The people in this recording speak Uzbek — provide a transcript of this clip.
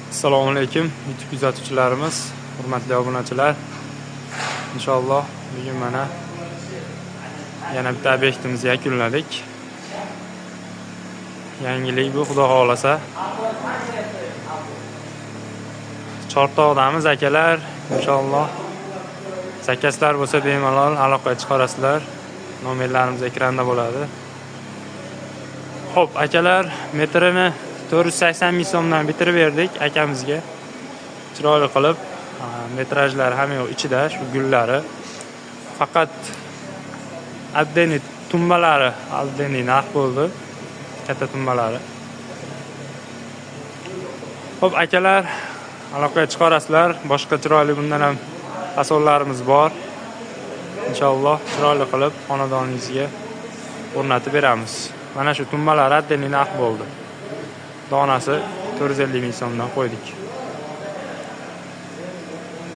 Assalomu alaykum YouTube kuzatuvchilarimiz, hurmatli obunachilar. Inshaalloh bugun mana yana bitta obyektimizni yakunladik. Yangilik bu, xudo xolasa. Chortoqdamiz akalar, inshaalloh. Zakazlar bo'lsa bemalol aloqaga chiqarasizlar. Nomerlarimiz ekranda bo'ladi. Xo'p, akalar, metrini 480 ming so'mdan bitirib berdik akamizga. Chiroyli qilib, metrajlar ham yo'q ichida, shu gullari. Faqat addeni tumbalari, addeni narx bo'ldi. Katta tumbalari. Xo'p, akalar, aloqaga chiqarasizlar. Boshqa chiroyli bundan ham fasollarimiz bor. Inshaalloh chiroyli qilib xonadoningizga o'rnatib beramiz. Mana shu tumbalar addeni narx bo'ldi. Donasi 450 ming so'mdan qo'ydik.